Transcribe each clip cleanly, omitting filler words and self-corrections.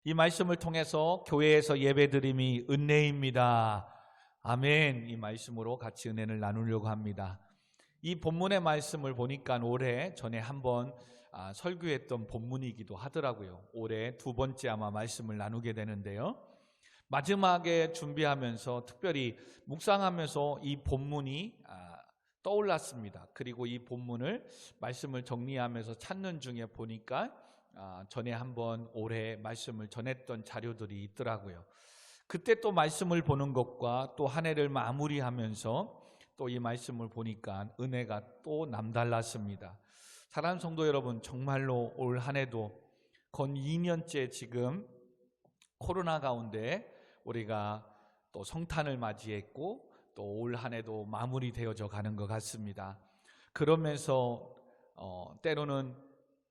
이 말씀을 통해서 교회에서 예배드림이 은혜입니다. 아멘. 이 말씀으로 같이 은혜를 나누려고 합니다. 이 본문의 말씀을 보니까 올해 전에 한번 설교했던 본문이기도 하더라고요. 올해 두 번째 아마 말씀을 나누게 되는데요. 마지막에 준비하면서 특별히 묵상하면서 이 본문이 떠올랐습니다. 그리고 이 본문을 말씀을 정리하면서 찾는 중에 보니까 전에 한번 올해 말씀을 전했던 자료들이 있더라고요. 그때 또 말씀을 보는 것과 또 한 해를 마무리하면서 또 이 말씀을 보니까 은혜가 또 남달랐습니다. 사랑하는 성도 여러분, 정말로 올 한 해도 건 2년째 지금 코로나 가운데 우리가 또 성탄을 맞이했고 또 올 한 해도 마무리되어져 가는 것 같습니다. 그러면서 때로는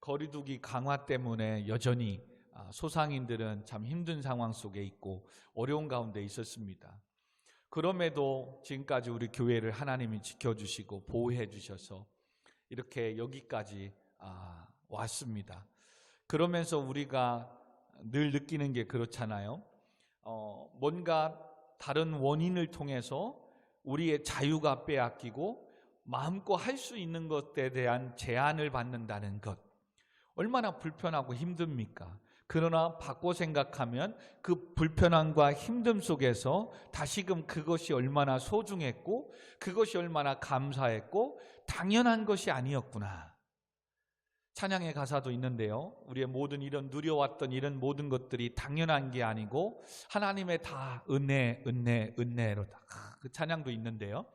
거리두기 강화 때문에 여전히 소상인들은 참 힘든 상황 속에 있고 어려운 가운데 있었습니다. 그럼에도 지금까지 우리 교회를 하나님이 지켜주시고 보호해 주셔서 이렇게 여기까지 왔습니다. 그러면서 우리가 늘 느끼는 게 그렇잖아요. 뭔가 다른 원인을 통해서 우리의 자유가 빼앗기고 마음껏 할 수 있는 것에 대한 제한을 받는다는 것, 얼마나 불편하고 힘듭니까? 그러나 바꿔 생각하면 그 불편함과 힘듦 속에서 다시금 그것이 얼마나 소중했고 그것이 얼마나 감사했고 당연한 것이 아니었구나. 찬양의 가사도 있는데요. 우리의 모든 이런 누려왔던 이런 모든 것들이 당연한 게 아니고 하나님의 다 은혜로다. 그 찬양도 있는데요.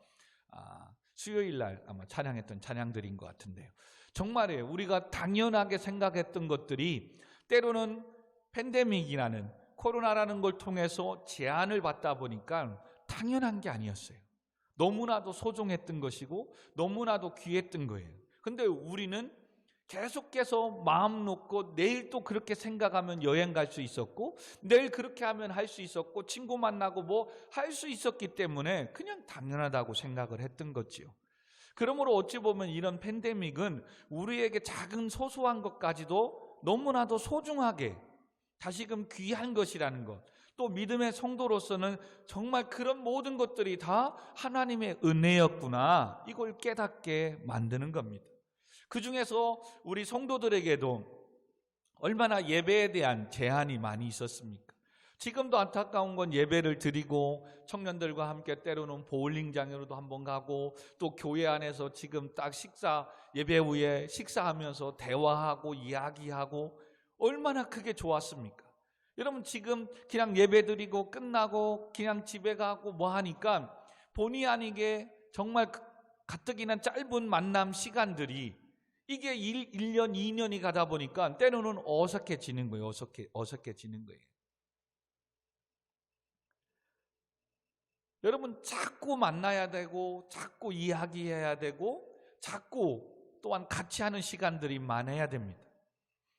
수요일 날 아마 찬양했던 찬양들인 것 같은데요. 정말이에요. 우리가 당연하게 생각했던 것들이 때로는 팬데믹이라는 코로나라는 걸 통해서 제한을 받다 보니까 당연한 게 아니었어요. 너무나도 소중했던 것이고 너무나도 귀했던 거예요. 근데 우리는 계속해서 마음 놓고 내일 또 그렇게 생각하면 여행 갈 수 있었고 내일 그렇게 하면 할 수 있었고 친구 만나고 뭐 할 수 있었기 때문에 그냥 당연하다고 생각을 했던 거지요. 그러므로 어찌 보면 이런 팬데믹은 우리에게 작은 소소한 것까지도 너무나도 소중하게 다시금 귀한 것이라는 것, 또 믿음의 성도로서는 정말 그런 모든 것들이 다 하나님의 은혜였구나, 이걸 깨닫게 만드는 겁니다. 그 중에서 우리 성도들에게도 얼마나 예배에 대한 제한이 많이 있었습니까? 지금도 안타까운 건 예배를 드리고 청년들과 함께 때로는 보울링장으로도 한번 가고 또 교회 안에서 지금 딱 예배 후에 식사하면서 대화하고 이야기하고 얼마나 그게 좋았습니까? 여러분 지금 그냥 예배 드리고 끝나고 그냥 집에 가고 뭐 하니까 본의 아니게 정말 가뜩이나 짧은 만남 시간들이 이게 1년, 2년이 가다 보니까 때로는 어색해지는 거예요. 어색해지는 거예요. 여러분 자꾸 만나야 되고 자꾸 이야기해야 되고 자꾸 또한 같이 하는 시간들이 많아야 됩니다.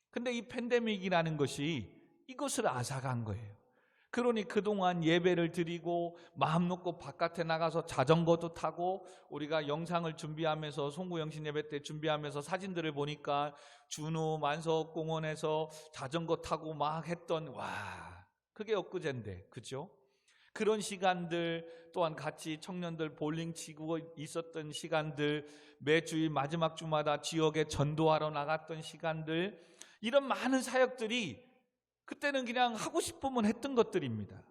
근데 이 팬데믹이라는 것이 이것을 앗아간 거예요. 그러니 그동안 예배를 드리고 마음 놓고 바깥에 나가서 자전거도 타고 우리가 영상을 준비하면서 송구영신 예배 때 준비하면서 사진들을 보니까 준우 만석공원에서 자전거 타고 막 했던 그게 엊그제인데 그죠? 그런 시간들 또한 같이 청년들 볼링 치고 있었던 시간들 매주일 마지막 주마다 지역에 전도하러 나갔던 시간들 이런 많은 사역들이 그때는 그냥 하고 싶으면 했던 것들입니다.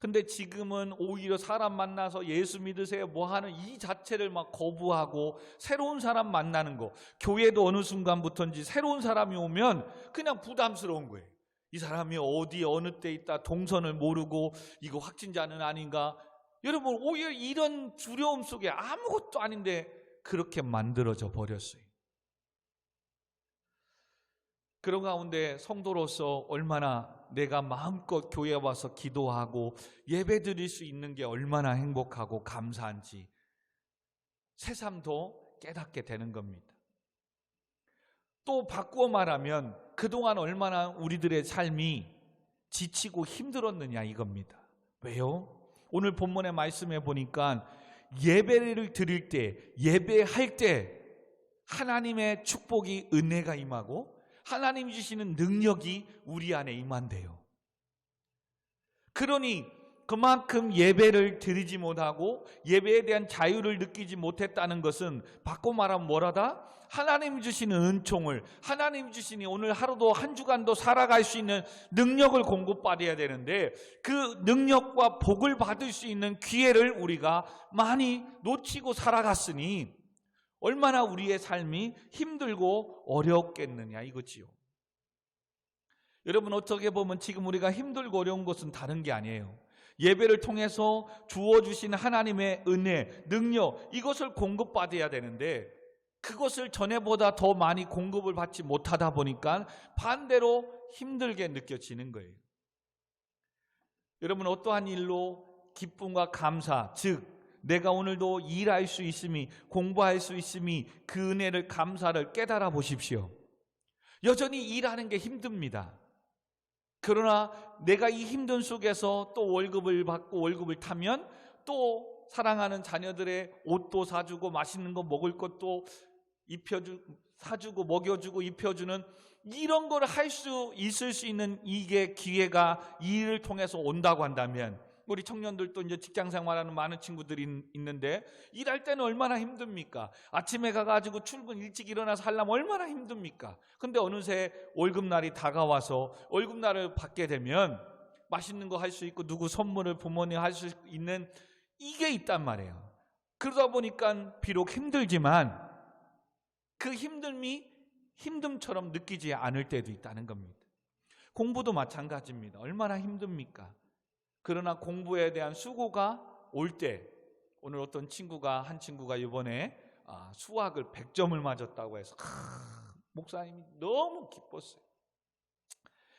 근데 지금은 오히려 사람 만나서 예수 믿으세요 뭐 하는 이 자체를 막 거부하고 새로운 사람 만나는 거, 교회도 어느 순간부터인지 새로운 사람이 오면 그냥 부담스러운 거예요. 이 사람이 어디 어느 때 있다 동선을 모르고 이거 확진자는 아닌가. 여러분 오히려 이런 두려움 속에 아무것도 아닌데 그렇게 만들어져 버렸어요. 그런 가운데 성도로서 얼마나 내가 마음껏 교회에 와서 기도하고 예배 드릴 수 있는 게 얼마나 행복하고 감사한지 새삼도 깨닫게 되는 겁니다. 또 바꾸어 말하면 그동안 얼마나 우리들의 삶이 지치고 힘들었느냐 이겁니다. 왜요? 오늘 본문의 말씀에 보니까 예배를 드릴 때, 예배할 때 하나님의 축복이 은혜가 임하고 하나님 주시는 능력이 우리 안에 임한대요. 그러니 그만큼 예배를 드리지 못하고 예배에 대한 자유를 느끼지 못했다는 것은 바꿔 말하면 뭐라다? 하나님 주시는 은총을, 하나님 주시니 오늘 하루도 한 주간도 살아갈 수 있는 능력을 공급받아야 되는데, 그 능력과 복을 받을 수 있는 기회를 우리가 많이 놓치고 살아갔으니 얼마나 우리의 삶이 힘들고 어렵겠느냐 이거지요. 여러분, 어떻게 보면 지금 우리가 힘들고 어려운 것은 다른 게 아니에요. 예배를 통해서 주어주신 하나님의 은혜, 능력, 이것을 공급받아야 되는데 그것을 전에보다 더 많이 공급을 받지 못하다 보니까 반대로 힘들게 느껴지는 거예요. 여러분, 어떠한 일로 기쁨과 감사, 즉 내가 오늘도 일할 수 있음이, 공부할 수 있음이, 그 은혜를, 감사를 깨달아 보십시오. 여전히 일하는 게 힘듭니다. 그러나 내가 이 힘든 속에서 또 월급을 받고 월급을 타면 또 사랑하는 자녀들의 옷도 사주고 맛있는 거 먹을 것도 사주고 먹여주고 입혀주는 이런 걸 할 수 있을 수 있는 이게 기회가 이 일을 통해서 온다고 한다면, 우리 청년들도 이제 직장 생활하는 많은 친구들이 있는데 일할 때는 얼마나 힘듭니까? 아침에 가가지고 출근 일찍 일어나서 하려면 얼마나 힘듭니까? 근데 어느새 월급날이 다가와서 월급날을 받게 되면 맛있는 거 할 수 있고 누구 선물을 부모님 할 수 있는 이게 있단 말이에요. 그러다 보니까 비록 힘들지만 그 힘듦이 힘듦처럼 느끼지 않을 때도 있다는 겁니다. 공부도 마찬가지입니다. 얼마나 힘듭니까? 그러나 공부에 대한 수고가 올 때, 오늘 어떤 한 친구가 이번에 수학을 100점을 맞았다고 해서 목사님이 너무 기뻤어요.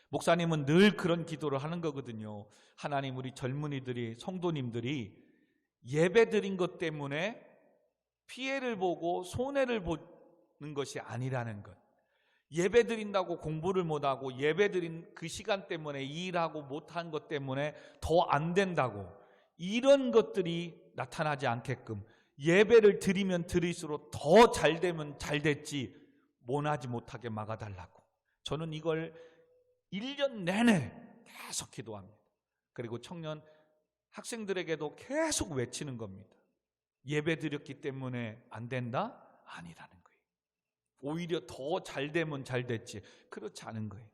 목사님은 늘 그런 기도를 하는 거거든요. 하나님, 우리 젊은이들이, 성도님들이 예배 드린 것 때문에 피해를 보고 손해를 보는 것이 아니라는 것. 예배 드린다고 공부를 못하고 예배 드린 그 시간 때문에 일하고 못한 것 때문에 더 안 된다고, 이런 것들이 나타나지 않게끔 예배를 드리면 드릴수록 더 잘 되면 잘 됐지 못하지 못하게 막아달라고, 저는 이걸 1년 내내 계속 기도합니다. 그리고 청년 학생들에게도 계속 외치는 겁니다. 예배 드렸기 때문에 안 된다? 아니라는 거예요. 오히려 더 잘 되면 잘 됐지, 그렇지 않은 거예요.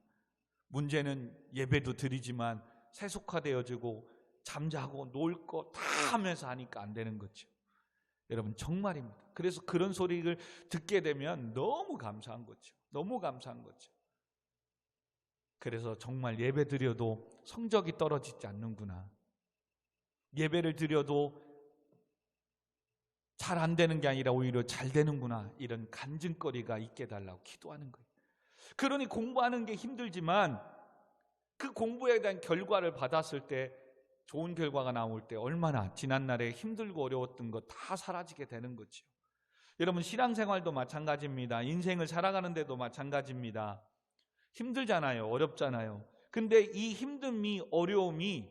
문제는 예배도 드리지만 세속화되어지고 잠자고 놀 거 다 하면서 하니까 안 되는 거죠. 여러분, 정말입니다. 그래서 그런 소리를 듣게 되면 너무 감사한 거죠. 너무 감사한 거죠. 그래서 정말 예배 드려도 성적이 떨어지지 않는구나, 예배를 드려도 잘 안 되는 게 아니라 오히려 잘 되는구나, 이런 간증거리가 있게 달라고 기도하는 거예요. 그러니 공부하는 게 힘들지만 그 공부에 대한 결과를 받았을 때, 좋은 결과가 나올 때 얼마나 지난날에 힘들고 어려웠던 거 다 사라지게 되는 거죠. 여러분, 신앙생활도 마찬가지입니다. 인생을 살아가는 데도 마찬가지입니다. 힘들잖아요. 어렵잖아요. 근데 이 힘듦이, 어려움이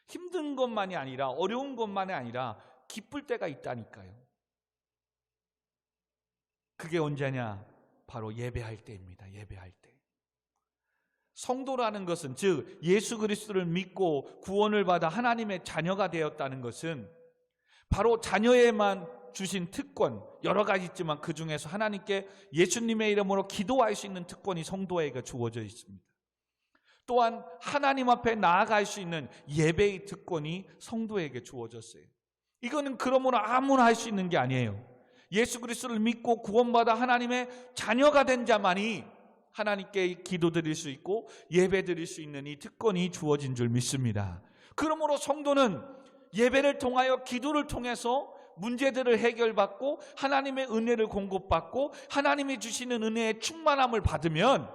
힘든 것만이 아니라, 어려운 것만이 아니라 기쁠 때가 있다니까요. 그게 언제냐? 바로 예배할 때입니다. 예배할 때. 성도라는 것은, 즉 예수 그리스도를 믿고 구원을 받아 하나님의 자녀가 되었다는 것은 바로 자녀에만 주신 특권, 여러 가지 있지만 그 중에서 하나님께 예수님의 이름으로 기도할 수 있는 특권이 성도에게 주어져 있습니다. 또한 하나님 앞에 나아갈 수 있는 예배의 특권이 성도에게 주어졌어요. 이거는 그러므로 아무나 할 수 있는 게 아니에요. 예수 그리스도를 믿고 구원받아 하나님의 자녀가 된 자만이 하나님께 기도드릴 수 있고 예배드릴 수 있는 이 특권이 주어진 줄 믿습니다. 그러므로 성도는 예배를 통하여, 기도를 통해서 문제들을 해결받고 하나님의 은혜를 공급받고 하나님이 주시는 은혜의 충만함을 받으면,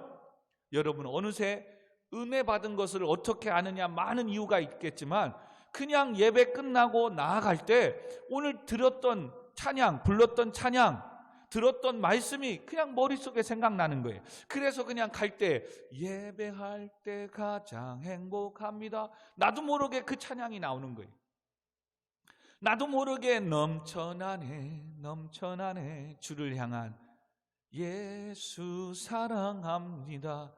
여러분, 어느새 은혜 받은 것을 어떻게 아느냐, 많은 이유가 있겠지만 그냥 예배 끝나고 나아갈 때 오늘 들었던 찬양, 불렀던 찬양, 들었던 말씀이 그냥 머릿속에 생각나는 거예요. 그래서 그냥 갈 때 예배할 때 가장 행복합니다, 나도 모르게 그 찬양이 나오는 거예요. 나도 모르게 넘쳐나네 넘쳐나네 주를 향한 예수 사랑합니다.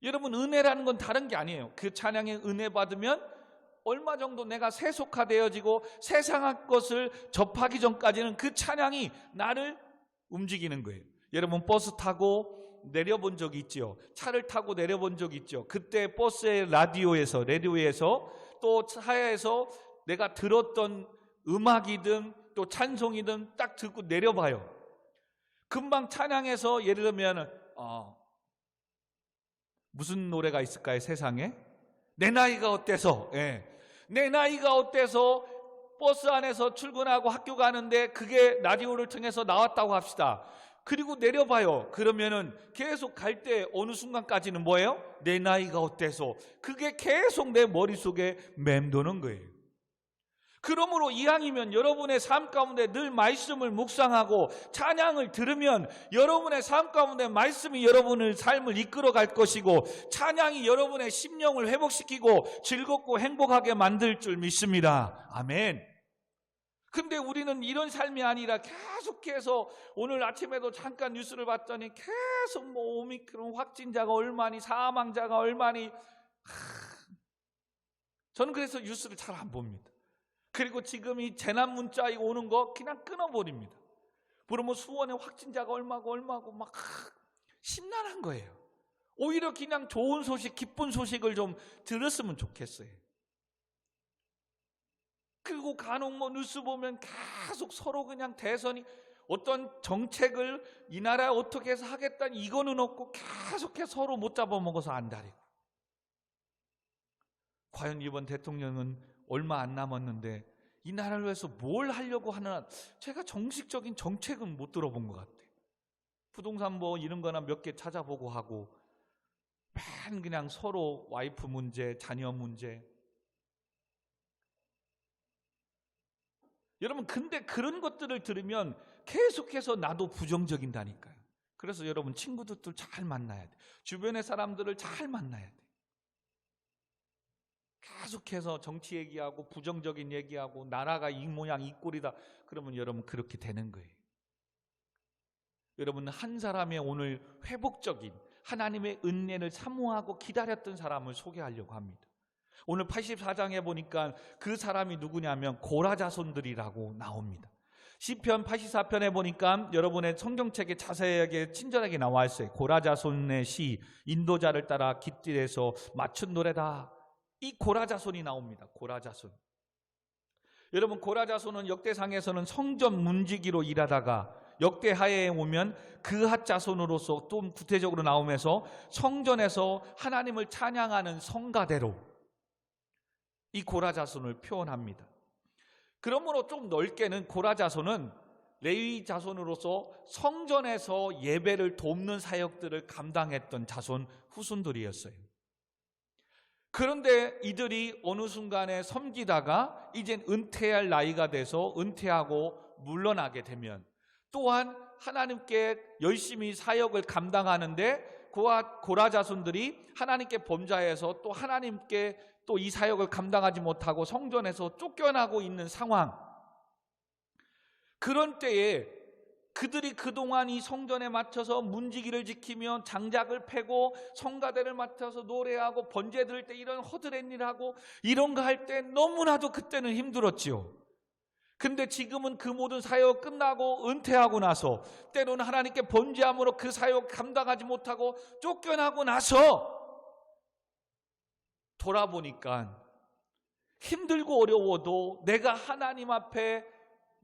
여러분, 은혜라는 건 다른 게 아니에요. 그 찬양에 은혜 받으면 얼마 정도 내가 세속화되어지고 세상의 것을 접하기 전까지는 그 찬양이 나를 움직이는 거예요. 여러분, 버스 타고 내려본 적 있죠? 차를 타고 내려본 적 있죠? 그때 버스의 라디오에서 또 차에서 내가 들었던 음악이든 또 찬송이든 딱 듣고 내려봐요. 금방 찬양에서 예를 들면 무슨 노래가 있을까요? 세상에? 내 나이가 어때서? 예. 내 나이가 어때서 버스 안에서 출근하고 학교 가는데 그게 라디오를 통해서 나왔다고 합시다. 그리고 내려봐요. 그러면은 계속 갈 때 어느 순간까지는 뭐예요? 내 나이가 어때서? 그게 계속 내 머릿속에 맴도는 거예요. 그러므로 이왕이면 여러분의 삶 가운데 늘 말씀을 묵상하고 찬양을 들으면 여러분의 삶 가운데 말씀이 여러분의 삶을 이끌어갈 것이고 찬양이 여러분의 심령을 회복시키고 즐겁고 행복하게 만들 줄 믿습니다. 아멘. 근데 우리는 이런 삶이 아니라 계속해서 오늘 아침에도 잠깐 뉴스를 봤더니 계속 오미크론 확진자가 얼마니, 사망자가 얼마니. 저는 그래서 뉴스를 잘 안 봅니다. 그리고 지금 이 재난 문자 오는 거 그냥 끊어버립니다. 그러면 수원에 확진자가 얼마고 막 심란한 거예요. 오히려 그냥 좋은 소식, 기쁜 소식을 좀 들었으면 좋겠어요. 그리고 간혹 뉴스 보면 계속 서로 그냥 대선이 어떤 정책을 이 나라에 어떻게 해서 하겠다는 이거는 없고 계속해서 서로 못 잡아먹어서 안달이고. 과연 이번 대통령은 얼마 안 남았는데 이 나라를 위해서 뭘 하려고 하나, 제가 정식적인 정책은 못 들어본 것 같아요. 부동산 이런 거나 몇 개 찾아보고 하고 맨 그냥 서로 와이프 문제, 자녀 문제. 여러분, 근데 그런 것들을 들으면 계속해서 나도 부정적인다니까요. 그래서 여러분, 친구들도 잘 만나야 돼. 주변의 사람들을 잘 만나야 돼. 계속해서 정치 얘기하고 부정적인 얘기하고 나라가 이 모양 이 꼴이다 그러면 여러분 그렇게 되는 거예요. 여러분, 한 사람의 오늘 회복적인 하나님의 은혜를 사모하고 기다렸던 사람을 소개하려고 합니다. 오늘 84장에 보니까 그 사람이 누구냐면 고라 자손들이라고 나옵니다. 시편 84편에 보니까 여러분의 성경책에 자세하게 친절하게 나와 있어요. 고라 자손의 시, 인도자를 따라 깃들에서 맞춘 노래다. 이 고라 자손이 나옵니다. 고라 자손. 여러분, 고라 자손은 역대상에서는 성전 문지기로 일하다가 역대하에 오면 그핫 자손으로서 또 구체적으로 나오면서 성전에서 하나님을 찬양하는 성가대로 이 고라 자손을 표현합니다. 그러므로 좀 넓게는 고라 자손은 레위 자손으로서 성전에서 예배를 돕는 사역들을 감당했던 자손 후손들이었어요. 그런데 이들이 어느 순간에 섬기다가 이젠 은퇴할 나이가 돼서 은퇴하고 물러나게 되면 또한 하나님께 열심히 사역을 감당하는데 고라 자손들이 하나님께 범죄해서 또 하나님께 또 이 사역을 감당하지 못하고 성전에서 쫓겨나고 있는 상황. 그런 때에 그들이 그동안 이 성전에 맞춰서 문지기를 지키며 장작을 패고 성가대를 맡아서 노래하고 번제 드릴 때 이런 허드렛 일하고 이런 거 할 때 너무나도 그때는 힘들었지요. 근데 지금은 그 모든 사역 끝나고 은퇴하고 나서 때로는 하나님께 번제함으로 그 사역 감당하지 못하고 쫓겨나고 나서 돌아보니까 힘들고 어려워도 내가 하나님 앞에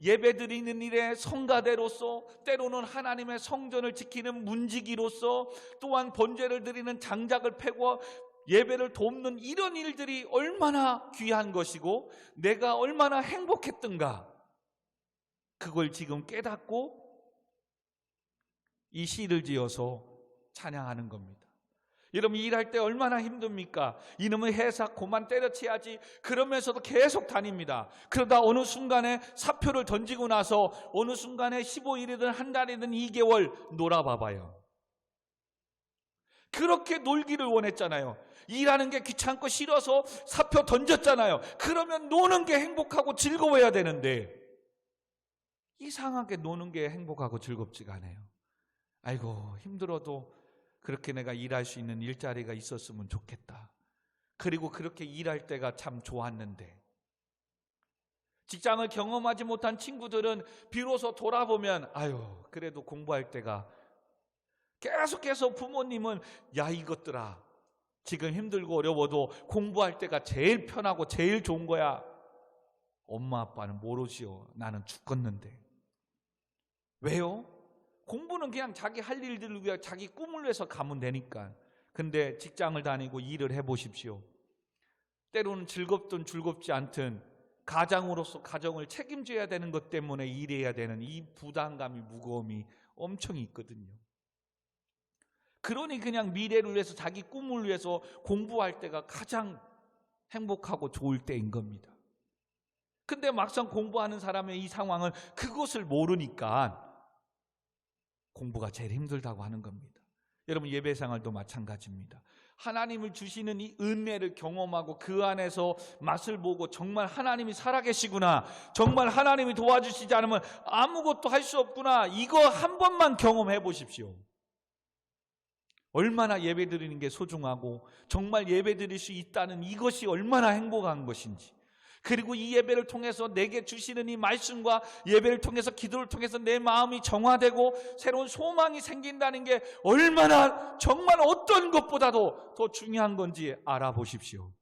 예배드리는 일에 성가대로서 때로는 하나님의 성전을 지키는 문지기로서 또한 번제를 드리는 장작을 패고 예배를 돕는 이런 일들이 얼마나 귀한 것이고 내가 얼마나 행복했던가, 그걸 지금 깨닫고 이 시를 지어서 찬양하는 겁니다. 여러분, 일할 때 얼마나 힘듭니까? 이놈의 회사 그만 때려치야지 그러면서도 계속 다닙니다. 그러다 어느 순간에 사표를 던지고 나서 어느 순간에 15일이든 한 달이든 2개월 놀아봐봐요. 그렇게 놀기를 원했잖아요. 일하는 게 귀찮고 싫어서 사표 던졌잖아요. 그러면 노는 게 행복하고 즐거워야 되는데 이상하게 노는 게 행복하고 즐겁지가 않아요. 아이고 힘들어도 그렇게 내가 일할 수 있는 일자리가 있었으면 좋겠다. 그리고 그렇게 일할 때가 참 좋았는데, 직장을 경험하지 못한 친구들은 비로소 돌아보면 아유 그래도 공부할 때가, 계속해서 부모님은 야 이것들아 지금 힘들고 어려워도 공부할 때가 제일 편하고 제일 좋은 거야. 엄마 아빠는 모르지요. 나는 죽겠는데. 왜요? 공부는 그냥 자기 할 일들을 위해 자기 꿈을 위해서 가면 되니까. 근데 직장을 다니고 일을 해보십시오. 때로는 즐겁든 즐겁지 않든 가장으로서 가정을 책임져야 되는 것 때문에 일해야 되는 이 부담감이, 무거움이 엄청 있거든요. 그러니 그냥 미래를 위해서, 자기 꿈을 위해서 공부할 때가 가장 행복하고 좋을 때인 겁니다. 근데 막상 공부하는 사람의 이 상황은 그것을 모르니까 공부가 제일 힘들다고 하는 겁니다. 여러분 예배 생활도 마찬가지입니다. 하나님을 주시는 이 은혜를 경험하고 그 안에서 맛을 보고 정말 하나님이 살아계시구나, 정말 하나님이 도와주시지 않으면 아무것도 할 수 없구나, 이거 한 번만 경험해 보십시오. 얼마나 예배 드리는 게 소중하고 정말 예배 드릴 수 있다는 이것이 얼마나 행복한 것인지, 그리고 이 예배를 통해서 내게 주시는 이 말씀과 예배를 통해서, 기도를 통해서 내 마음이 정화되고 새로운 소망이 생긴다는 게 얼마나, 정말 어떤 것보다도 더 중요한 건지 알아보십시오.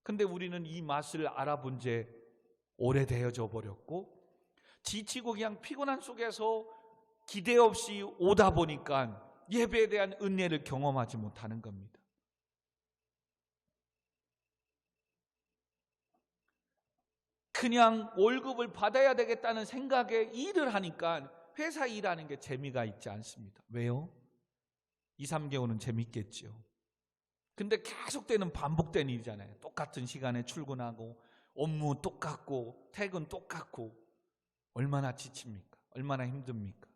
근데 우리는 이 맛을 알아본 지 오래되어져 버렸고, 지치고 그냥 피곤한 속에서 기대 없이 오다 보니까 예배에 대한 은혜를 경험하지 못하는 겁니다. 그냥 월급을 받아야 되겠다는 생각에 일을 하니까 회사 일하는 게 재미가 있지 않습니다. 왜요? 2, 3개월은 재밌겠죠. 근데 계속되는 반복된 일이잖아요. 똑같은 시간에 출근하고 업무 똑같고 퇴근 똑같고 얼마나 지칩니까? 얼마나 힘듭니까?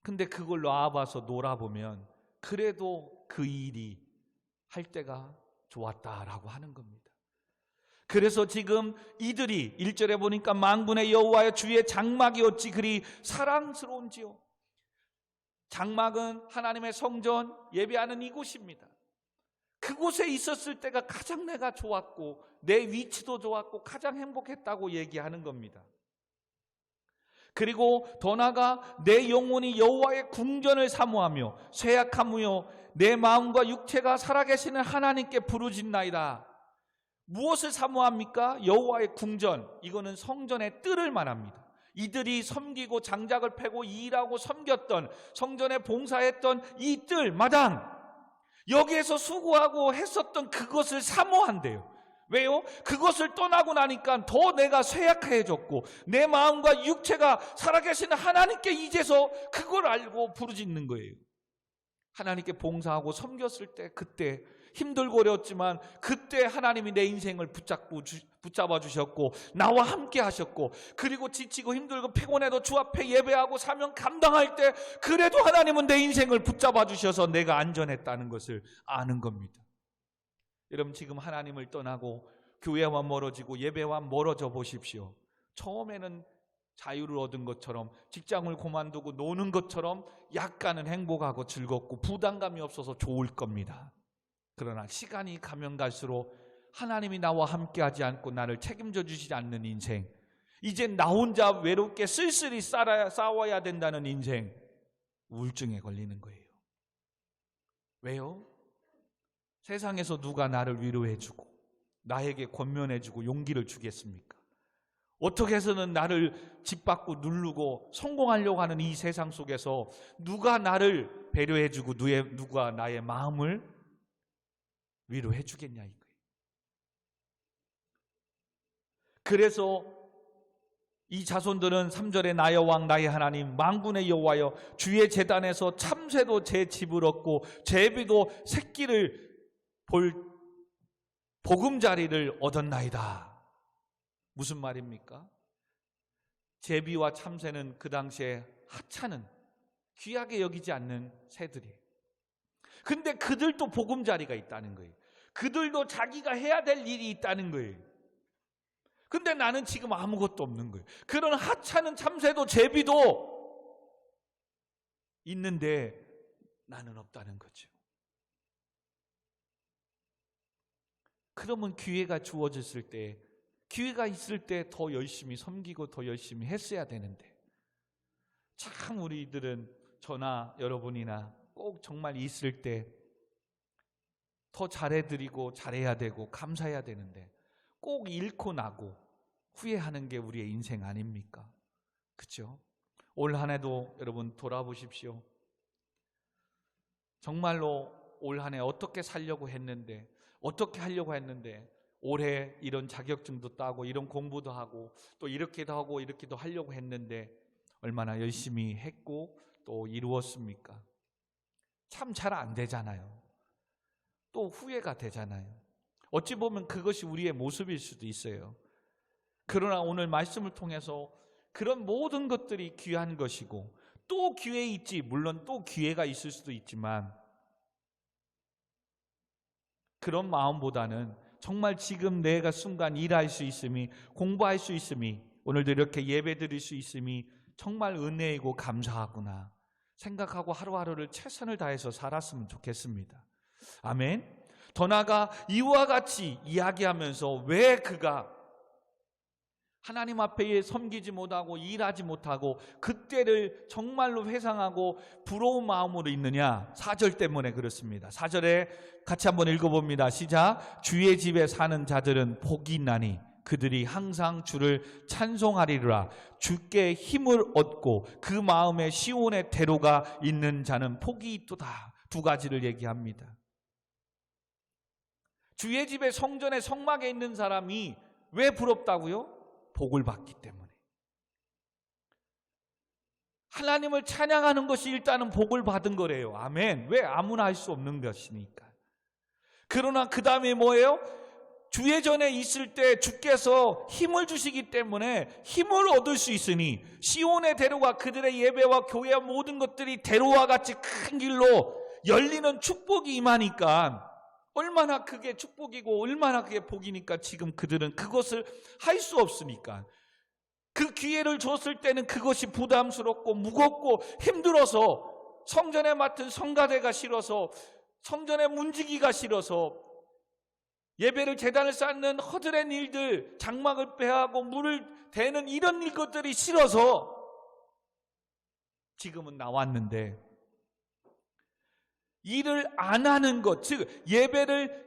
근데 그걸 놔봐서 놀아보면 그래도 그 일이 할 때가 좋았다라고 하는 겁니다. 그래서 지금 이들이 1절에 보니까 만군의 여호와여 주의 장막이 어찌 그리 사랑스러운지요. 장막은 하나님의 성전, 예배하는 이곳입니다. 그곳에 있었을 때가 가장 내가 좋았고 내 위치도 좋았고 가장 행복했다고 얘기하는 겁니다. 그리고 더 나아가 내 영혼이 여호와의 궁전을 사모하며 쇠약하무요 내 마음과 육체가 살아계시는 하나님께 부르짖나이다. 무엇을 사모합니까? 여호와의 궁전, 이거는 성전의 뜰을 말합니다. 이들이 섬기고 장작을 패고 일하고 섬겼던, 성전에 봉사했던 이 뜰, 마당, 여기에서 수고하고 했었던 그것을 사모한대요. 왜요? 그것을 떠나고 나니까 더 내가 쇠약해졌고 내 마음과 육체가 살아계시는 하나님께 이제서 그걸 알고 부르짖는 거예요. 하나님께 봉사하고 섬겼을 때, 그때 힘들고 어려웠지만 그때 하나님이 내 인생을 붙잡아 주셨고 나와 함께 하셨고, 그리고 지치고 힘들고 피곤해도 주 앞에 예배하고 사명 감당할 때 그래도 하나님은 내 인생을 붙잡아 주셔서 내가 안전했다는 것을 아는 겁니다. 여러분 지금 하나님을 떠나고 교회와 멀어지고 예배와 멀어져 보십시오. 처음에는 자유를 얻은 것처럼, 직장을 그만두고 노는 것처럼 약간은 행복하고 즐겁고 부담감이 없어서 좋을 겁니다. 그러나 시간이 가면 갈수록 하나님이 나와 함께하지 않고 나를 책임져 주시지 않는 인생, 이제 나 혼자 외롭게 쓸쓸히 싸워야 된다는 인생, 우울증에 걸리는 거예요. 왜요? 세상에서 누가 나를 위로해주고 나에게 권면해주고 용기를 주겠습니까? 어떻게 해서는 나를 짓밟고 누르고 성공하려고 하는 이 세상 속에서 누가 나를 배려해주고 누가 나의 마음을 위로해주겠냐 이거예요. 그래서 이 자손들은 3절에 나의 왕 나의 하나님 만군의 여호와여 주의 제단에서 참새도 제 집을 얻고 제비도 새끼를 볼 보금자리를 얻었나이다. 무슨 말입니까? 제비와 참새는 그 당시에 하찮은, 귀하게 여기지 않는 새들이에요. 근데 그들도 보금자리가 있다는 거예요. 그들도 자기가 해야 될 일이 있다는 거예요. 근데 나는 지금 아무것도 없는 거예요. 그런 하찮은 참새도 제비도 있는데 나는 없다는 거죠. 그러면 기회가 주어졌을 때, 기회가 있을 때 더 열심히 섬기고 더 열심히 했어야 되는데, 참 우리들은 저나 여러분이나 꼭 정말 있을 때 더 잘해드리고 잘해야 되고 감사해야 되는데 꼭 잃고 나고 후회하는 게 우리의 인생 아닙니까? 그렇죠? 올 한 해도 여러분 돌아보십시오. 정말로 올 한 해 어떻게 살려고 했는데, 어떻게 하려고 했는데, 올해 이런 자격증도 따고 이런 공부도 하고 또 이렇게도 하고 이렇게도 하려고 했는데 얼마나 열심히 했고 또 이루었습니까? 참 잘 안 되잖아요. 또 후회가 되잖아요. 어찌 보면 그것이 우리의 모습일 수도 있어요. 그러나 오늘 말씀을 통해서 그런 모든 것들이 귀한 것이고 또 기회 있지, 물론 또 기회가 있을 수도 있지만 그런 마음보다는 정말 지금 내가 순간 일할 수 있음이, 공부할 수 있음이, 오늘도 이렇게 예배 드릴 수 있음이 정말 은혜이고 감사하구나 생각하고 하루하루를 최선을 다해서 살았으면 좋겠습니다. 아멘. 더 나아가 이와 같이 이야기하면서 왜 그가 하나님 앞에 섬기지 못하고 일하지 못하고 그때를 정말로 회상하고 부러운 마음으로 있느냐? 4절 때문에 그렇습니다. 4절에 같이 한번 읽어봅니다. 시작. 주의 집에 사는 자들은 복이 있나니 그들이 항상 주를 찬송하리라. 주께 힘을 얻고 그 마음에 시온의 대로가 있는 자는 복이 있도다. 두 가지를 얘기합니다. 주의 집에 성전의 성막에 있는 사람이 왜 부럽다고요? 복을 받기 때문에. 하나님을 찬양하는 것이 일단은 복을 받은 거래요. 아멘. 왜? 아무나 할 수 없는 것이니까. 그러나 그 다음에 뭐예요? 주의 전에 있을 때 주께서 힘을 주시기 때문에 힘을 얻을 수 있으니 시온의 대로가 그들의 예배와 교회와 모든 것들이 대로와 같이 큰 길로 열리는 축복이 임하니까 얼마나 그게 축복이고 얼마나 그게 복이니까 지금 그들은 그것을 할 수 없으니까 그 기회를 줬을 때는 그것이 부담스럽고 무겁고 힘들어서 성전에 맡은 성가대가 싫어서 성전에 문지기가 싫어서 예배를 제단을 쌓는 허드렛 일들, 장막을 빼하고 물을 대는 이런 일것들이 싫어서 지금은 나왔는데 일을 안 하는 것, 즉 예배를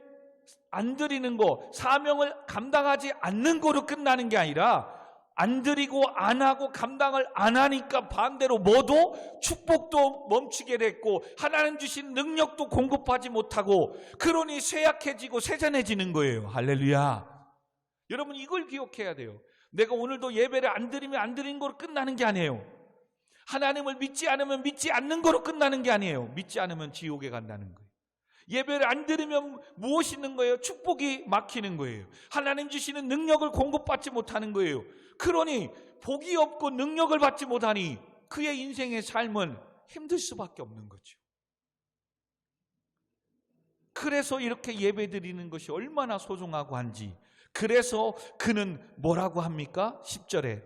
안 드리는 것, 사명을 감당하지 않는 거로 끝나는 게 아니라 안 드리고 안 하고 감당을 안 하니까 반대로 뭐도 축복도 멈추게 됐고 하나님 주신 능력도 공급하지 못하고 그러니 쇠약해지고 세잔해지는 거예요. 할렐루야. 여러분 이걸 기억해야 돼요. 내가 오늘도 예배를 안 드리면 안 드린 거로 끝나는 게 아니에요. 하나님을 믿지 않으면 믿지 않는 거로 끝나는 게 아니에요. 믿지 않으면 지옥에 간다는 거예요. 예배를 안 드리면 무엇이 있는 거예요? 축복이 막히는 거예요. 하나님 주시는 능력을 공급받지 못하는 거예요. 그러니 복이 없고 능력을 받지 못하니 그의 인생의 삶은 힘들 수밖에 없는 거죠. 그래서 이렇게 예배 드리는 것이 얼마나 소중하고 한지, 그래서 그는 뭐라고 합니까? 10절에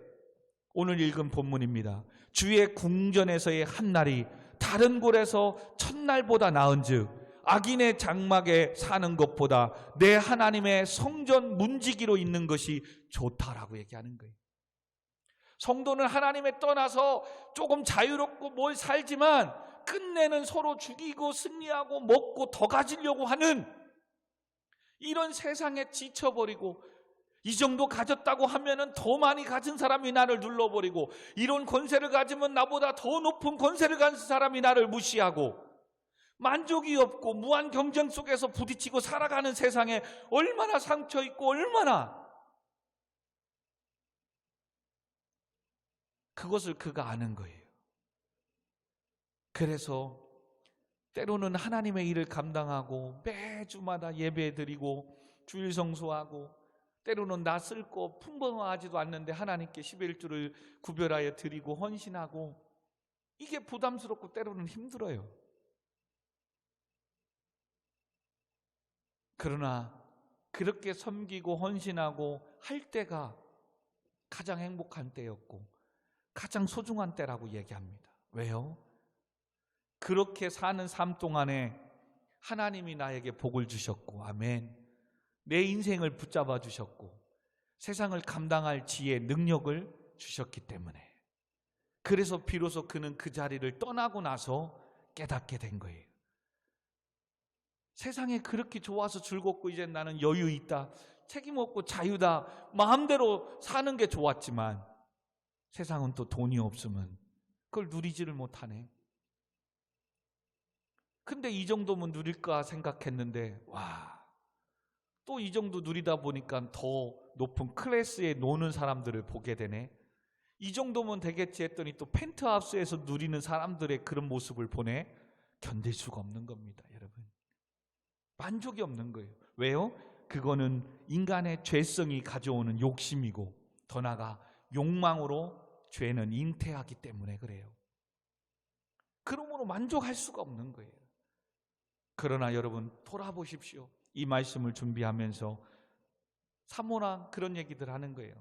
오늘 읽은 본문입니다. 주의 궁전에서의 한 날이 다른 곳에서 첫날보다 나은즉 악인의 장막에 사는 것보다 내 하나님의 성전 문지기로 있는 것이 좋다라고 얘기하는 거예요. 성도는 하나님에 떠나서 조금 자유롭고 뭘 살지만 끝내는 서로 죽이고 승리하고 먹고 더 가지려고 하는 이런 세상에 지쳐버리고 이 정도 가졌다고 하면은 더 많이 가진 사람이 나를 눌러버리고 이런 권세를 가지면 나보다 더 높은 권세를 가진 사람이 나를 무시하고 만족이 없고 무한 경쟁 속에서 부딪히고 살아가는 세상에 얼마나 상처 있고 얼마나 그것을 그가 아는 거예요. 그래서 때로는 하나님의 일을 감당하고 매주마다 예배드리고 주일 성수하고 때로는 낯을 거 풍성하지도 않는데 하나님께 11주를 구별하여 드리고 헌신하고 이게 부담스럽고 때로는 힘들어요. 그러나 그렇게 섬기고 헌신하고 할 때가 가장 행복한 때였고 가장 소중한 때라고 얘기합니다. 왜요? 그렇게 사는 삶 동안에 하나님이 나에게 복을 주셨고, 아멘. 내 인생을 붙잡아 주셨고 세상을 감당할 지혜, 능력을 주셨기 때문에, 그래서 비로소 그는 그 자리를 떠나고 나서 깨닫게 된 거예요. 세상에 그렇게 좋아서 즐겁고 이제 나는 여유 있다, 책임 없고 자유다, 마음대로 사는 게 좋았지만 세상은 또 돈이 없으면 그걸 누리지를 못하네. 근데 이 정도면 누릴까 생각했는데, 또 이 정도 누리다 보니까 더 높은 클래스에 노는 사람들을 보게 되네. 이 정도면 되겠지 했더니 또 펜트하우스에서 누리는 사람들의 그런 모습을 보내 견딜 수가 없는 겁니다, 여러분. 만족이 없는 거예요. 왜요? 그거는 인간의 죄성이 가져오는 욕심이고, 더 나아가 욕망으로 죄는 잉태하기 때문에 그래요. 그러므로 만족할 수가 없는 거예요. 그러나 여러분, 돌아보십시오. 이 말씀을 준비하면서 사모랑 그런 얘기들 하는 거예요.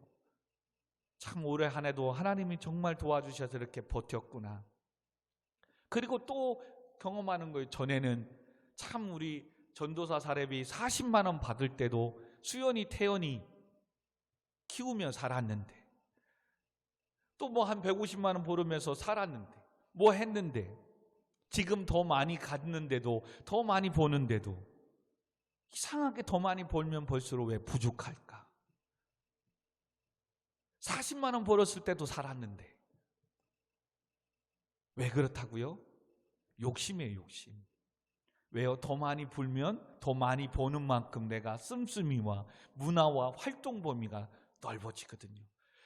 참 올해 한 해도 하나님이 정말 도와주셔서 이렇게 버텼구나. 그리고 또 경험하는 거예요. 전에는 참 우리 전도사 사례비 40만 원 받을 때도 수연이, 태연이 키우며 살았는데, 또 뭐 한 150만 원 벌으면서 살았는데, 뭐 했는데, 지금 더 많이 갔는데도, 더 많이 버는데도 이상하게 더 많이 벌면 벌수록 왜 부족할까? 40만 원 벌었을 때도 살았는데 왜 그렇다고요? 욕심이에요, 욕심. 왜요? 더 많이 벌면 더 많이 버는 만큼 내가 씀씀이와 문화와 활동 범위가 넓어지거든요.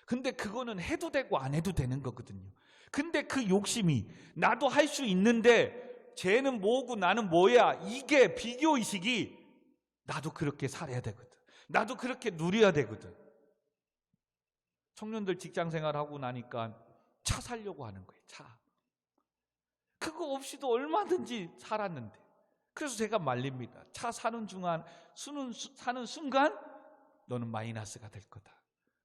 근데 그거는 해도 되고 안 해도 되는 거거든요. 근데 그 욕심이, 나도 할 수 있는데 쟤는 뭐고 나는 뭐야, 이게 비교의식이, 나도 그렇게 살아야 되거든, 나도 그렇게 누려야 되거든. 청년들 직장생활하고 나니까 차 사려고 하는 거예요. 차. 그거 없이도 얼마든지 살았는데. 그래서 제가 말립니다. 차 사는 순간 너는 마이너스가 될 거다.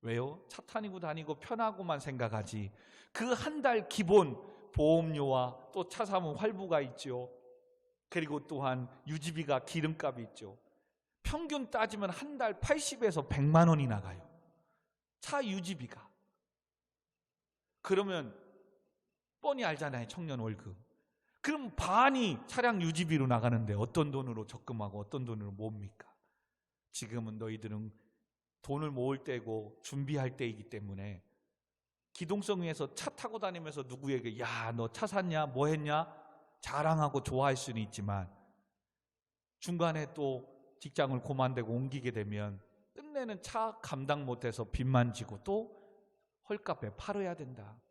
왜요? 차 타고 다니고 편하고만 생각하지, 그 한 달 기본 보험료와 또 차 사면 할부가 있죠. 그리고 또한 유지비가, 기름값이 있죠. 평균 따지면 한 달 80에서 100만 원이 나가요, 차 유지비가. 그러면 뻔히 알잖아요, 청년 월급. 그럼 반이 차량 유지비로 나가는데 어떤 돈으로 적금하고 어떤 돈으로 모읍니까? 지금은 너희들은 돈을 모을 때고 준비할 때이기 때문에 기동성 위에서 차 타고 다니면서 누구에게 야, 너 차 샀냐, 뭐 했냐 자랑하고 좋아할 수는 있지만, 중간에 또 직장을 그만두고 옮기게 되면 끝내는 차 감당 못해서 빚만 지고 또 헐값에 팔아야 된다.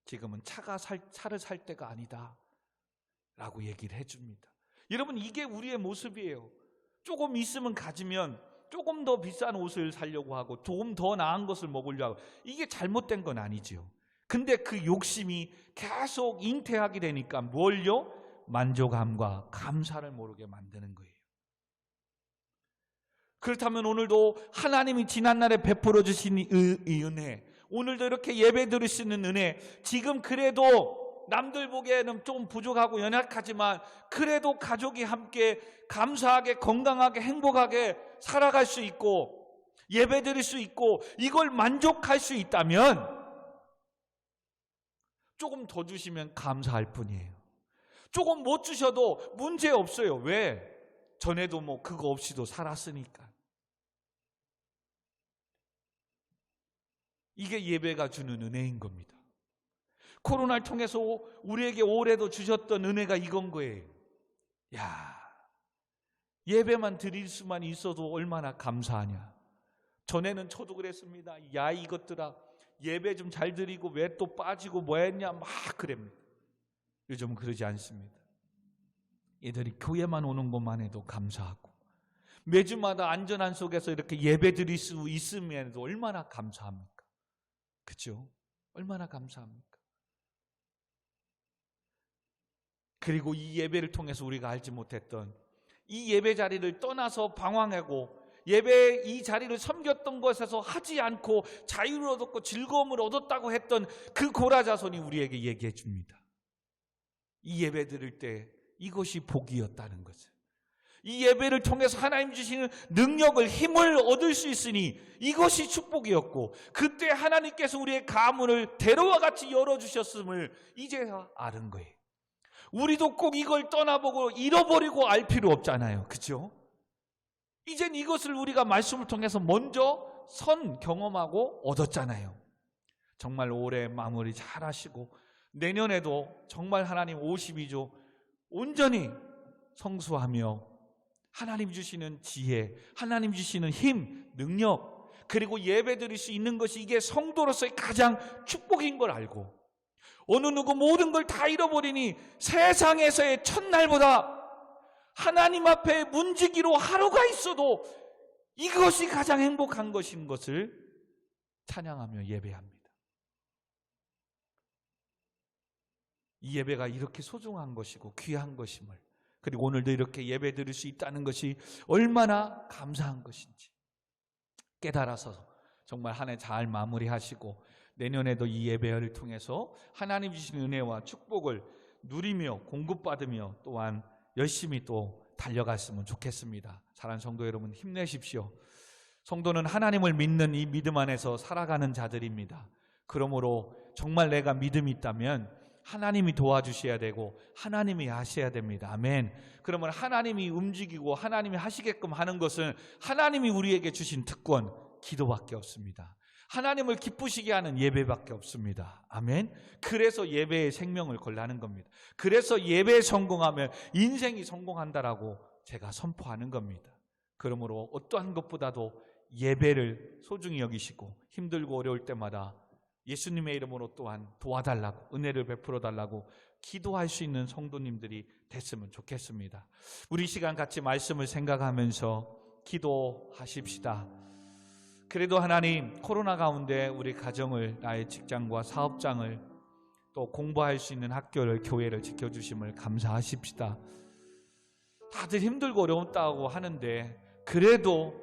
지금은 차를 살 때가 아니다 라고 얘기를 해줍니다. 여러분, 이게 우리의 모습이에요. 조금 있으면 가지면 조금 더 비싼 옷을 사려고 하고 조금 더 나은 것을 먹으려고 하고, 이게 잘못된 건 아니죠. 근데 그 욕심이 계속 잉태하게 되니까 뭘요? 만족함과 감사를 모르게 만드는 거예요. 그렇다면 오늘도 하나님이 지난날에 베풀어 주신 이 은혜, 오늘도 이렇게 예배 드릴 수 있는 은혜, 지금 그래도 남들 보기에는 좀 부족하고 연약하지만 그래도 가족이 함께 감사하게, 건강하게, 행복하게 살아갈 수 있고 예배 드릴 수 있고 이걸 만족할 수 있다면 조금 더 주시면 감사할 뿐이에요. 조금 못 주셔도 문제 없어요. 왜? 전에도 뭐 그거 없이도 살았으니까. 이게 예배가 주는 은혜인 겁니다. 코로나를 통해서 우리에게 올해도 주셨던 은혜가 이건 거예요. 야, 예배만 드릴 수만 있어도 얼마나 감사하냐. 전에는 저도 그랬습니다. 야, 이것들아, 예배 좀 잘 드리고 왜 또 빠지고 뭐 했냐 막 그럽니다. 요즘은 그러지 않습니다. 얘들이 교회만 오는 것만 해도 감사하고 매주마다 안전한 속에서 이렇게 예배 드릴 수 있으면도 얼마나 감사합니까? 그렇죠? 얼마나 감사합니까? 그리고 이 예배를 통해서 우리가 알지 못했던 이 예배 자리를 떠나서 방황하고 예배 이 자리를 섬겼던 것에서 하지 않고 자유를 얻었고 즐거움을 얻었다고 했던 그 고라자손이 우리에게 얘기해 줍니다. 이 예배 드릴 때 이것이 복이었다는 것을, 이 예배를 통해서 하나님 주시는 능력을, 힘을 얻을 수 있으니 이것이 축복이었고, 그때 하나님께서 우리의 가문을 대로와 같이 열어주셨음을 이제야 아는 거예요. 우리도 꼭 이걸 떠나보고 잃어버리고 알 필요 없잖아요. 그렇죠? 이젠 이것을 우리가 말씀을 통해서 먼저 경험하고 얻었잖아요. 정말 올해 마무리 잘 하시고 내년에도 정말 하나님 52조 온전히 성수하며 하나님 주시는 지혜, 하나님 주시는 힘, 능력, 그리고 예배드릴 수 있는 것이 이게 성도로서의 가장 축복인 걸 알고, 어느 누구 모든 걸 다 잃어버리니 세상에서의 첫날보다 하나님 앞에 문지기로 하루가 있어도 이것이 가장 행복한 것인 것을 찬양하며 예배합니다. 이 예배가 이렇게 소중한 것이고 귀한 것임을, 그리고 오늘도 이렇게 예배 드릴 수 있다는 것이 얼마나 감사한 것인지 깨달아서 정말 한 해 잘 마무리하시고 내년에도 이 예배를 통해서 하나님 주신 은혜와 축복을 누리며 공급받으며 또한 열심히 또 달려갔으면 좋겠습니다. 사랑하는 성도 여러분, 힘내십시오. 성도는 하나님을 믿는 이 믿음 안에서 살아가는 자들입니다. 그러므로 정말 내가 믿음이 있다면 하나님이 도와주셔야 되고 하나님이 하셔야 됩니다. 아멘. 그러면 하나님이 움직이고 하나님이 하시게끔 하는 것은 하나님이 우리에게 주신 특권, 기도밖에 없습니다. 하나님을 기쁘시게 하는 예배밖에 없습니다. 아멘. 그래서 예배에 생명을 걸라는 겁니다. 그래서 예배에 성공하면 인생이 성공한다라고 제가 선포하는 겁니다. 그러므로 어떠한 것보다도 예배를 소중히 여기시고 힘들고 어려울 때마다 예수님의 이름으로 또한 도와달라고, 은혜를 베풀어 달라고 기도할 수 있는 성도님들이 됐으면 좋겠습니다. 우리 시간 같이 말씀을 생각하면서 기도하십시다. 그래도 하나님, 코로나 가운데 우리 가정을, 나의 직장과 사업장을, 또 공부할 수 있는 학교를, 교회를 지켜주심을 감사하십시다. 다들 힘들고 어려웠다고 하는데 그래도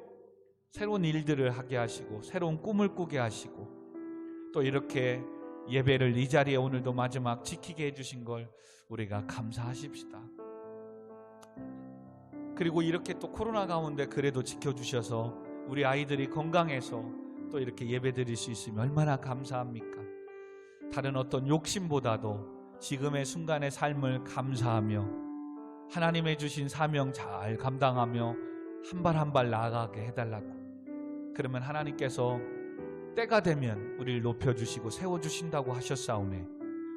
새로운 일들을 하게 하시고 새로운 꿈을 꾸게 하시고 또 이렇게 예배를 이 자리에 오늘도 마지막 지키게 해주신 걸 우리가 감사하십시다. 그리고 이렇게 또 코로나 가운데 그래도 지켜주셔서 우리 아이들이 건강해서 또 이렇게 예배 드릴 수 있으면 얼마나 감사합니까? 다른 어떤 욕심보다도 지금의 순간의 삶을 감사하며 하나님의 주신 사명 잘 감당하며 한 발 한 발 나아가게 해달라고. 그러면 하나님께서 때가 되면 우리를 높여주시고 세워주신다고 하셨사오매,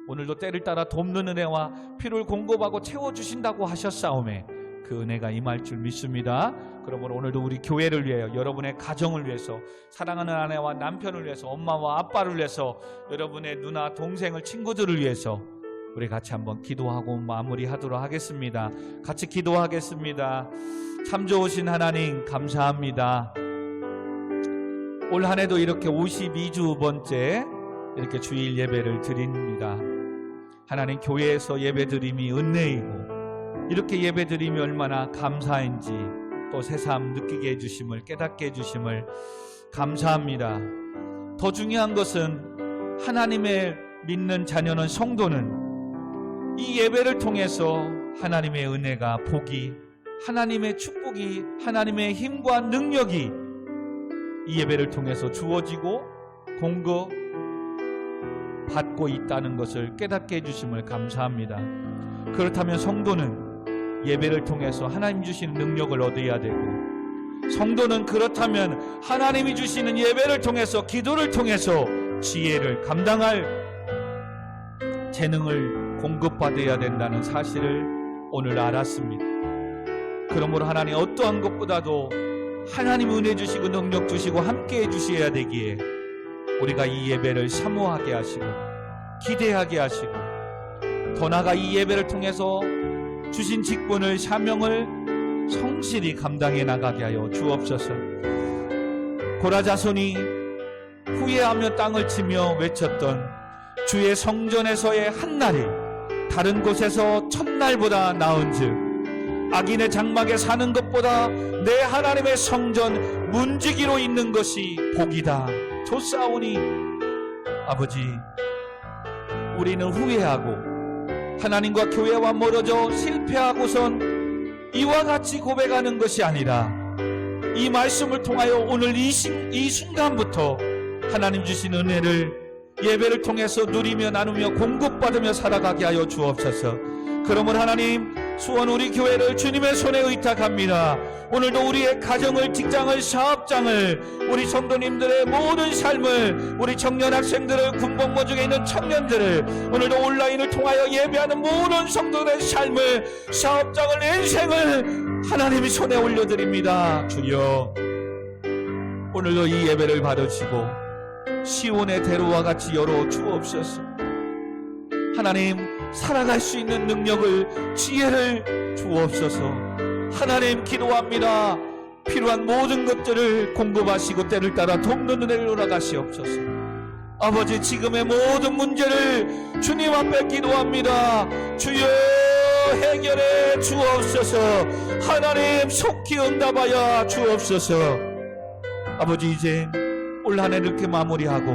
오늘도 때를 따라 돕는 은혜와 필요를 공급하고 채워주신다고 하셨사오매 그 은혜가 임할 줄 믿습니다. 그러므로 오늘도 우리 교회를 위하여, 여러분의 가정을 위해서, 사랑하는 아내와 남편을 위해서, 엄마와 아빠를 위해서, 여러분의 누나, 동생을, 친구들을 위해서 우리 같이 한번 기도하고 마무리하도록 하겠습니다. 같이 기도하겠습니다. 참 좋으신 하나님 감사합니다. 올 한 해도 이렇게 52주 번째 이렇게 주일 예배를 드립니다. 하나님, 교회에서 예배드림이 은혜이고 이렇게 예배드림이 얼마나 감사인지 또 새삼 느끼게 해주심을, 깨닫게 해주심을 감사합니다. 더 중요한 것은 하나님의 믿는 자녀는, 성도는 이 예배를 통해서 하나님의 은혜가, 복이, 하나님의 축복이, 하나님의 힘과 능력이 이 예배를 통해서 주어지고 공급 받고 있다는 것을 깨닫게 해주심을 감사합니다. 그렇다면 성도는 예배를 통해서 하나님 주시는 능력을 얻어야 되고, 성도는 그렇다면 하나님이 주시는 예배를 통해서, 기도를 통해서 지혜를 감당할 재능을 공급받아야 된다는 사실을 오늘 알았습니다. 그러므로 하나님, 어떠한 것보다도 하나님 은혜 주시고 능력 주시고 함께 해주셔야 되기에 우리가 이 예배를 사모하게 하시고 기대하게 하시고, 더 나아가 이 예배를 통해서 주신 직분을, 사명을 성실히 감당해 나가게 하여 주옵소서. 고라 자손이 후회하며 땅을 치며 외쳤던 주의 성전에서의 한날이 다른 곳에서 첫날보다 나은즉 악인의 장막에 사는 것보다 내 하나님의 성전 문지기로 있는 것이 복이다. 좋사오니 아버지, 우리는 후회하고 하나님과 교회와 멀어져 실패하고선 이와 같이 고백하는 것이 아니라 이 말씀을 통하여 오늘 이 순간부터 하나님 주신 은혜를 예배를 통해서 누리며 나누며 공급받으며 살아가게 하여 주옵소서. 그러므로 하나님, 수원 우리 교회를 주님의 손에 의탁합니다. 오늘도 우리의 가정을, 직장을, 사업장을, 우리 성도님들의 모든 삶을, 우리 청년 학생들을, 군복무 중에 있는 청년들을, 오늘도 온라인을 통하여 예배하는 모든 성도들의 삶을, 사업장을, 인생을 하나님이 손에 올려드립니다. 주여, 오늘도 이 예배를 받으시고 시온의 대로와 같이 열어 주옵소서. 하나님, 살아갈 수 있는 능력을, 지혜를 주옵소서. 하나님, 기도합니다. 필요한 모든 것들을 공급하시고 때를 따라 돕는 은혜를 허락하시옵소서. 아버지, 지금의 모든 문제를 주님 앞에 기도합니다. 주여, 해결해 주옵소서. 하나님, 속히 응답하여 주옵소서. 아버지, 이제 올 한 해 이렇게 마무리하고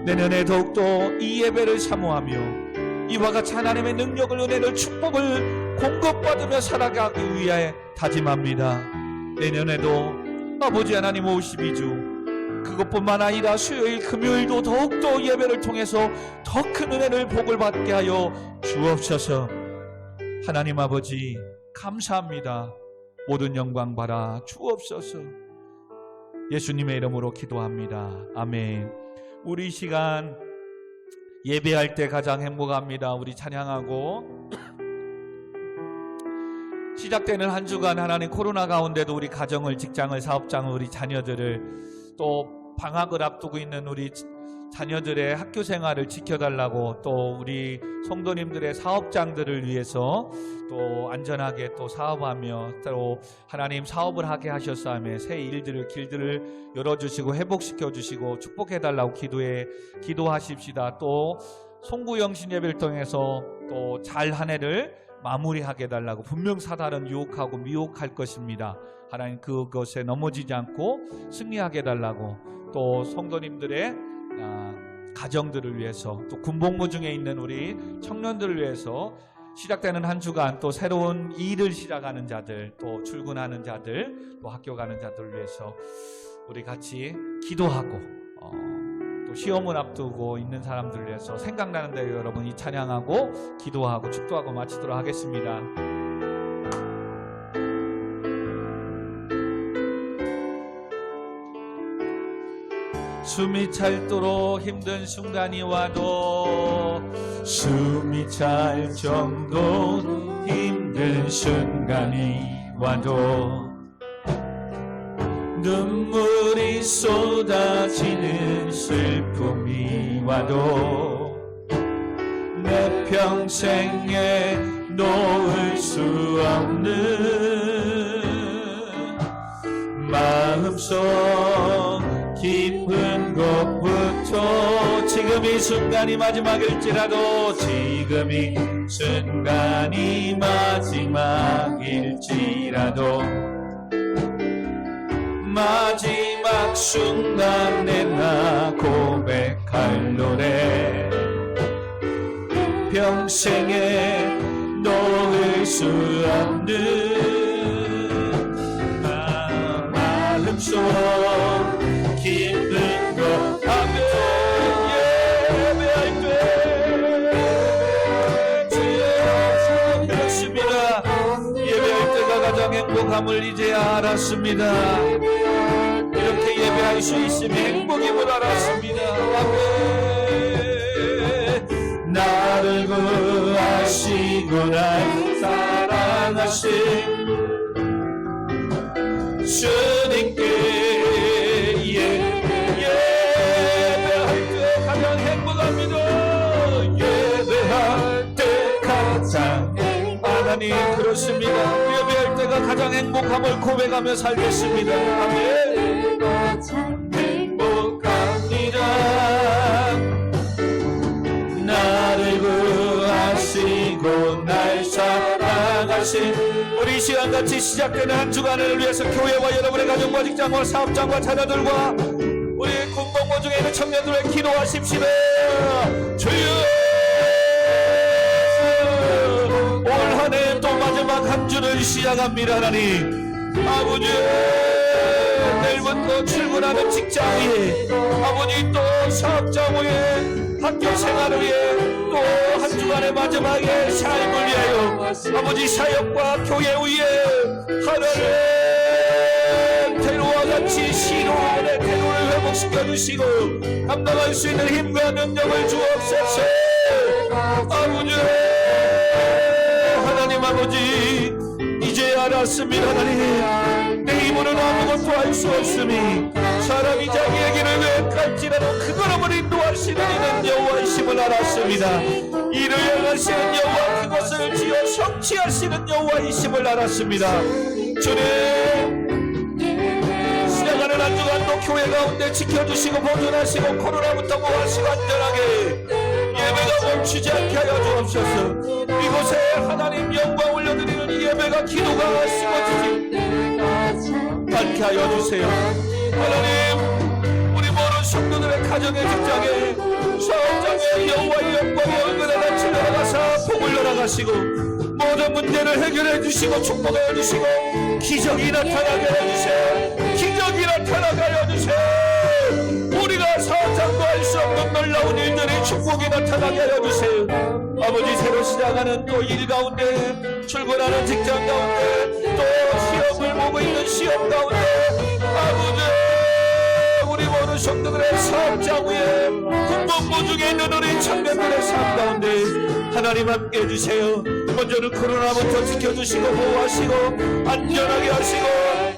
내년에 더욱더 이 예배를 사모하며 이와 같이 하나님의 능력을, 은혜를, 축복을 공급받으며 살아가기 위해 다짐합니다. 내년에도 아버지 하나님 52주, 그것뿐만 아니라 수요일, 금요일도 더욱더 예배를 통해서 더 큰 은혜를, 복을 받게 하여 주옵소서. 하나님 아버지, 감사합니다. 모든 영광 받아 주옵소서. 예수님의 이름으로 기도합니다. 아멘. 우리 이 시간 예배할 때 가장 행복합니다. 우리 찬양하고 시작되는 한 주간 하나님, 코로나 가운데도 우리 가정을, 직장을, 사업장을, 우리 자녀들을, 또 방학을 앞두고 있는 우리 자녀들의 학교 생활을 지켜달라고, 또 우리 성도님들의 사업장들을 위해서 또 안전하게 또 사업하며 또 하나님 사업을 하게 하셨사오며 새 일들을, 길들을 열어주시고 회복시켜주시고 축복해달라고 기도하십시다. 또 송구영신 예배를 통해서 또 잘 한 해를 마무리하게 해달라고. 분명 사단은 유혹하고 미혹할 것입니다. 하나님, 그것에 넘어지지 않고 승리하게 해달라고. 또 성도님들의 가정들을 위해서, 또 군복무 중에 있는 우리 청년들을 위해서 시작되는 한 주간 또 새로운 일을 시작하는 자들, 또 출근하는 자들, 또 학교 가는 자들을 위해서 우리 같이 기도하고, 또 시험을 앞두고 있는 사람들을 위해서 생각나는 대로 여러분이 찬양하고 기도하고 축도하고 마치도록 하겠습니다. 숨이 찰도록 힘든 순간이 와도, 숨이 찰 정도로 힘든 순간이 와도, 눈물이 쏟아지는 슬픔이 와도, 내 평생에 놓을 수 없는 마음속 깊은 곳부터, 지금 이 순간이 마지막일지라도, 지금 이 순간이 마지막일지라도, 마지막 순간에 나 고백할 노래, 평생에 놓을 수 없는 마음속 깊은 곳. 아멘. 예배할 때 주여, 그렇습니다. 예배할 때가 가장 행복함을 이제야 알았습니다. 이렇게 예배할 수 있으면 행복임을 알았습니다. 아멘. 나를 구하시고 날 사랑하신 주님께 예배할 때 가장 행복합니다. 예배할 때 가장, 하나님, 그렇습니다. 예배할 때가 가장 행복함을 고백하며 살겠습니다. 아멘. 행복합니다. 나를 구하시고 날 사랑하신, 우리 시간같이 시작되는 한 주간을 위해서 교회와 여러분의 가정과 직장과 사업장과 자녀들과 우리 군복무 중에 있는 청년들을 기도하십시다. 주여, 주간을 시작합니다. 하나님 아버지, 내일부터 출근하는 직장 위에, 아버지 또 사업장 위에, 학교 생활 위에, 또 한 주간의 마지막에 삶을 위하여 아버지 사역과 교회 위에 하나님 태로와 같이 시로의 태로를 회복시켜 주시고 감당할 수 있는 힘과 능력을 주옵소서. 아버지, 하나님 아버지, 이제 알았습니다. 하나님, 내 힘으로는 아무것도 할 수 없으니 사람이 자기에게를 왜할지라도 그 걸음을 인도하시는 이는 여호와이심을 알았습니다. 이를 행하시는 여호와, 그것을 지어 성취하시는 여호와이심을 알았습니다. 주님, 시작하는 한 주간도 교회 가운데 지켜주시고 보존하시고 코로나부터 모아시고 안전하게 예배가 멈추지 않게 하여 주옵소서. 이곳에 하나님 영광 올려드리는 이 예배가 기도가 씹어지지 않게 하여 주세요. 하나님, 우리 모든 성도들의 가정의 직장에 사업장에 여호와의 영광이 얼굴에 닫혀 나가사 복을 열어가시고 모든 문제를 해결해 주시고 축복해 주시고 기적이 나타나게 해주세요. 기적이 나타나게 해주세요. 우리가 상상도 할 수 없는 놀라운 일들이 축복이 나타나게 해주세요. 아버지, 새로 시작하는 또 일 가운데, 출근하는 직장 가운데, 또 시험을 보고 있는 시험 가운데, 아버지, 우리 모든 성도들의 사업장 위에, 군복무 중에 있는 우리 청년들의 삶 가운데 하나님 함께 해주세요. 먼저는 코로나부터 지켜주시고 보호하시고 안전하게 하시고,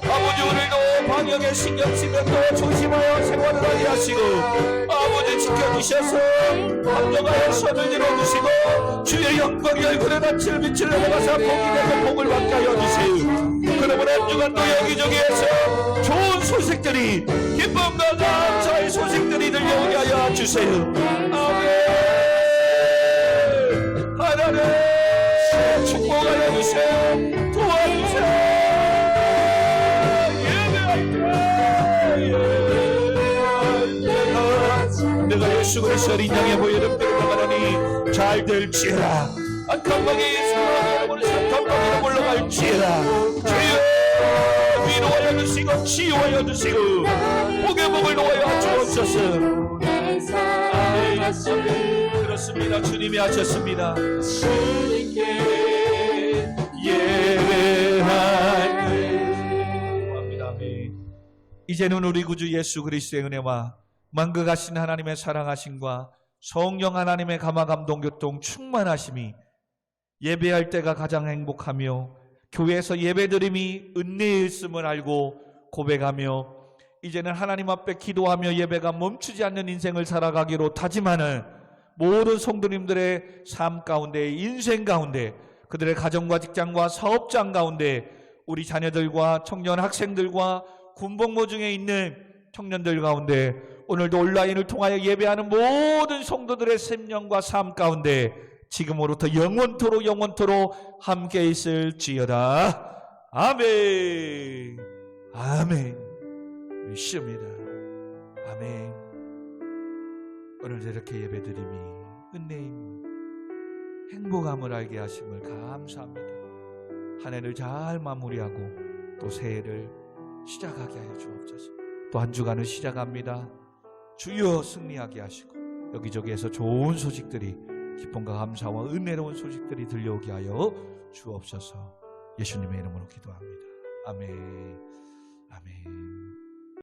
아버지, 우리도 방역에 신경쓰며 또 조심하여 생활을 하게 하시고, 아버지 지켜주셔서 합력하여 손을 들어주시고 주의 영광이 얼굴에 낯을 빛을 내려가서 복이 되고 복을 받게 하여 주세요. 그러면 한 주간도 여기저기에서 좋은 소식들이, 기쁨과 감사의 소식들이 들려오게 하여 주세요. 아멘. 하나님 축복하여 주세요. 도와주세요. 내가 예수 그리스도를 인정해 보이는 때를 잘 될지어다. 악한 마귀 사랑하는 착한 마귀로 물러갈지어다. 주여 위로하여 주시고 치유하여 주시고 복의 복을 놓아여 주옵소서. 아멘. 그렇습니다. 주님이 하셨습니다. 주님께 예배하네. 아멘. 이제는 우리 구주 예수 그리스도의 은혜와 만극하신 하나님의 사랑하심과 성령 하나님의 감화 감동 교통 충만하심이 예배할 때가 가장 행복하며 교회에서 예배드림이 은혜의 있음을 알고 고백하며 이제는 하나님 앞에 기도하며 예배가 멈추지 않는 인생을 살아가기로 다짐하는 모든 성도님들의 삶 가운데, 인생 가운데, 그들의 가정과 직장과 사업장 가운데, 우리 자녀들과 청년 학생들과 군복무 중에 있는 청년들 가운데, 오늘도 온라인을 통하여 예배하는 모든 성도들의 생명과 삶 가운데 지금으로부터 영원토록 함께 있을지어다. 아멘. 아멘. 믿습니다. 아멘. 오늘도 이렇게 예배드림이 은혜임 행복함을 알게 하심을 감사합니다. 한 해를 잘 마무리하고 또 새해를 시작하게 하여 주옵소서. 또 한 주간을 시작합니다. 주여 승리하게 하시고 여기저기에서 좋은 소식들이, 기쁨과 감사와 은혜로운 소식들이 들려오게 하여 주옵소서. 예수님의 이름으로 기도합니다. 아멘.